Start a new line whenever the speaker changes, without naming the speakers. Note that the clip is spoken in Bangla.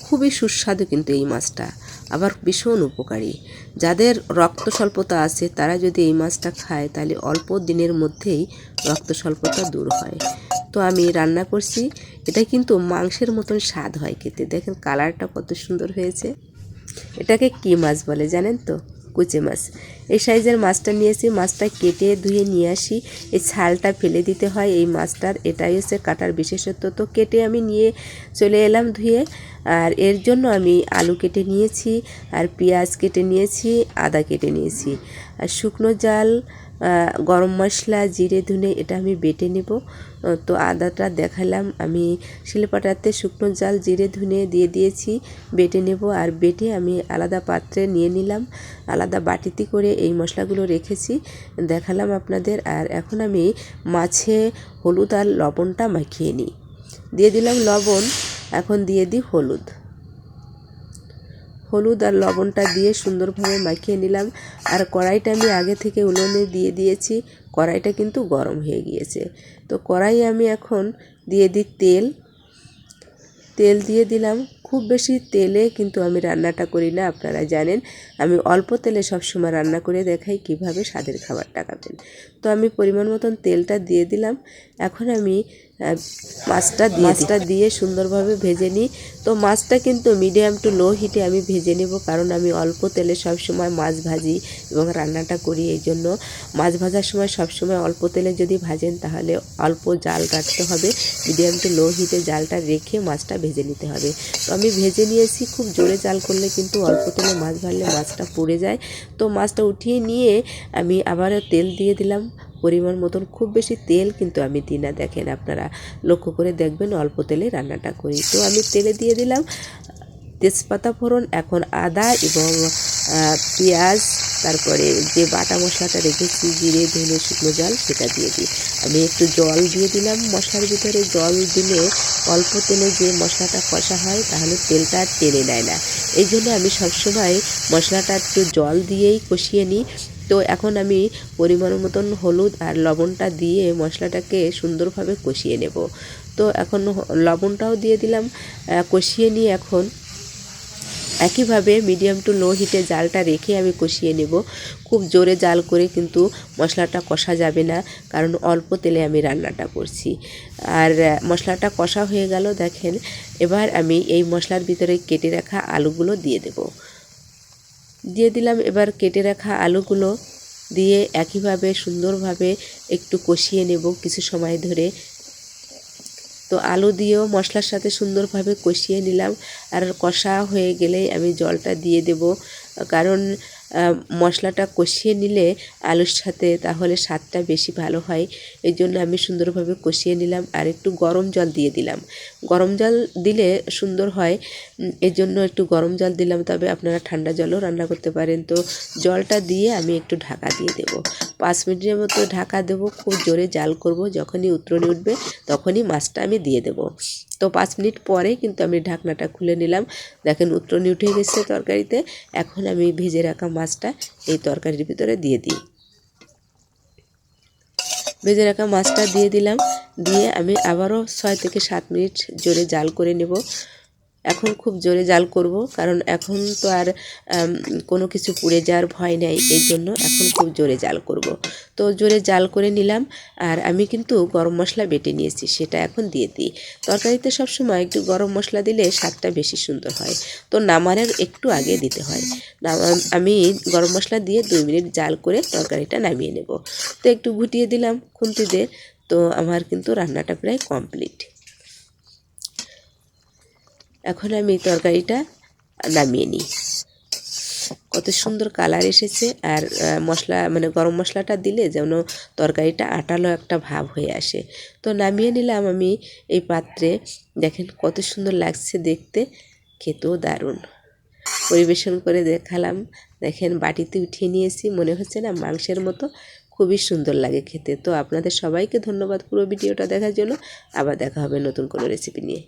খুবই সুস্বাদু কিন্তু এই মাছটা, আবার ভীষণ উপকারী। যাদের রক্ত স্বল্পতা আছে তারা যদি এই মাছটা খায় তাহলে অল্প দিনের মধ্যেই রক্ত স্বল্পতা দূর হয়। তো আমি রান্না করছি, এটা কিন্তু মাংসের মতন স্বাদ হয় খেতে। দেখেন কালারটা কত সুন্দর হয়েছে। এটাকে কি মাছ বলে জানেন তো? কুচে মাছ। এই সাইজের মাছটা নিয়েছি, মাছটা কেটে ধুয়ে নিয়ে আসি। এই ছালটা ফেলে দিতে হয় এই মাছটার, এটাই হচ্ছে কাটার বিশেষত্ব। তো কেটে আমি নিয়ে চলে এলাম ধুয়ে। আর এর জন্য আমি আলু কেটে নিয়েছি, আর পেঁয়াজ কেটে নিয়েছি, আদা কেটে নিয়েছি, আর শুকনো জাল, গরম মশলা, জিরে ধনে এটা আমি বেটে নেব। তো আদাটা দেখালাম আমি শিলপাটাতে শুকনো জাল জিরে ধনে দিয়ে দিয়েছি, বেটে নেব। আর বেটে আমি আলাদা পাত্রে নিয়ে নিলাম, আলাদা বাটিতে করে এই মশলাগুলো রেখেছি, দেখালাম আপনাদের। আর এখন আমি মাছে হলুদ আর লবণটা মাখিয়ে নিই। দিয়ে দিলাম লবণ, এখন দিয়ে দিই হলুদ। হলুদ আর লবণটা দিয়ে সুন্দরভাবে মাখিয়ে নিলাম। আর কড়াইটা আমি আগে থেকে উনুনে দিয়ে দিয়েছি, কড়াইটা কিন্তু গরম হয়ে গিয়েছে। তো কড়াই আমি এখন দিয়ে দিই তেল। তেল দিয়ে দিলাম। খুব বেশি তেলে কিন্তু আমি রান্নাটা করি না, আপনারা জানেন। আমি অল্প তেলে সবসময় রান্না করে দেখাই কিভাবে স্বাদের খাবারটা খাবেন। তো আমি পরিমাণ মতন তেলটা দিয়ে দিলাম। এখন আমি মাছটা দিয়ে সুন্দরভাবে ভেজে নিই। তো মাছটা কিন্তু মিডিয়াম টু লো হিটে আমি ভেজে নেব, কারণ আমি অল্প তেলে সবসময় মাছ ভাজি এবং রান্নাটা করি। এই জন্য মাছ ভাজার সময় সবসময় অল্প তেলে যদি ভাজেন তাহলে অল্প জাল রাখতে হবে, মিডিয়াম টু লো হিটে জালটা রেখে মাছটা ভেজে নিতে হবে। তো আমি ভেজে নিয়েছি। খুব জোরে জাল করলে কিন্তু অল্প তেলে মাছ ভাজলে মাছটা পুড়ে যায়। তো মাছটা উঠিয়ে নিয়ে আমি আবারও তেল দিয়ে দিলাম পরিমাণ মতন। খুব বেশি তেল কিন্তু আমি দিই না, দেখেন আপনারা লক্ষ্য করে দেখবেন অল্প তেলে রান্নাটা করি। তো আমি তেলে দিয়ে দিলাম তেজপাতা ফোড়ন, এখন আদা এবং পেঁয়াজ, তারপরে যে বাটা মশলাটা রেখেছি জিরে ধনে শুকনো জাল সেটা দিয়ে দিই। আমি একটু জল দিয়ে দিলাম মশলার ভিতরে। জল দিলে অল্প তেলে যে মশলাটা কষা হয় তাহলে তেলটা আর টেনে নেয় না, এই জন্য আমি সবসময় মশলাটা একটু জল দিয়েই কষিয়ে নিই। তো এখন আমি পরিমাণ মতন হলুদ আর লবণটা দিয়ে মশলাটাকে সুন্দরভাবে কষিয়ে নেব। তো এখন লবণটাও দিয়ে দিলাম, কষিয়ে নিয়ে এখন একইভাবে মিডিয়াম টু লো হিটে জালটা রেখে আমি কষিয়ে নেব। খুব জোরে জাল করে কিন্তু মশলাটা কষা যাবে না, কারণ অল্প তেলে আমি রান্নাটা করছি। আর মশলাটা কষা হয়ে গেল দেখেন। এবার আমি এই মশলার ভিতরে কেটে রাখা আলুগুলো দিয়ে দেব। দিয়ে দিলাম। এবার কেটে রাখা আলুগুলো দিয়ে একইভাবে সুন্দরভাবে একটু কষিয়ে নেব কিছু সময় ধরে। তো আলু দিয়েও মশলার সাথে সুন্দরভাবে কষিয়ে নিলাম। আর কষা হয়ে গেলেই আমি জলটা দিয়ে দেব, কারণ মশলাটা কষিয়ে নিলে আলুর সাথে তাহলে স্বাদটা বেশি ভালো হয়। এই জন্য আমি সুন্দরভাবে কষিয়ে নিলাম। আর একটু গরম জল দিয়ে দিলাম। গরম জল দিলে সুন্দর হয়, এই জন্য একটু গরম জল দিলাম, তবে আপনারা ঠান্ডা জলও রান্না করতে পারেন। তো জলটা দিয়ে আমি একটু ঢাকা দিয়ে দেব, 5 মিনিটের মতো ঢাকা দেব। খুব জোরে জাল করব, যখনই উতরনি উঠবে তখনই মাছটা আমি দিয়ে দেব। তো 5 মিনিট পরে কিন্তু আমি ঢাকনাটা খুলে নিলাম। দেখেন উতরনি উঠে গেছে তরকারিতে। এখন আমি ভেজে রাখা মাছটা এই তরকারির ভিতরে দিয়ে দিই। ভেজে রাখা মাছটা দিয়ে দিলাম। দিয়ে আমি আবারও 6 থেকে 7 মিনিট জোরে জাল করে নেব। এখন খুব জোরে জাল করব, কারণ এখন তো আর কোনো কিছু পুড়ে যাওয়ার ভয় নেই, এই জন্য এখন খুব জোরে জাল করব। তো জোরে জাল করে নিলাম। আর আমি কিন্তু গরম মশলা বেটে নিয়েছি, সেটা এখন দিয়ে দিই। তরকারিতে সবসময় একটু গরম মশলা দিলে স্বাদটা বেশি সুন্দর হয়। তো নামানোর একটু আগে দিতে হয়। আমি গরম মশলা দিয়ে 2 মিনিট জাল করে তরকারিটা নামিয়ে নেব। তো একটু ঘুটিয়ে দিলাম খুন্তি দিয়ে। তো আমার কিন্তু রান্নাটা প্রায় কমপ্লিট। এখন আমি তরকারিটা নামিয়ে নিই। কত সুন্দর কালার এসেছে। আর মশলা মানে গরম মশলাটা দিলে যেন তরকারিটা আটালো একটা ভাব হয়ে আসে। তো নামিয়ে নিলাম আমি এই পাত্রে। দেখেন কত সুন্দর লাগছে দেখতে, খেতেও দারুণ। পরিবেশন করে দেখালাম। দেখেন বাটিতে উঠিয়ে নিয়েছি, মনে হচ্ছে না মাংসের মতো, খুবই সুন্দর লাগে খেতে। তো আপনাদের সবাইকে ধন্যবাদ পুরো ভিডিওটা দেখার জন্য। আবার দেখা হবে নতুন কোনো রেসিপি নিয়ে।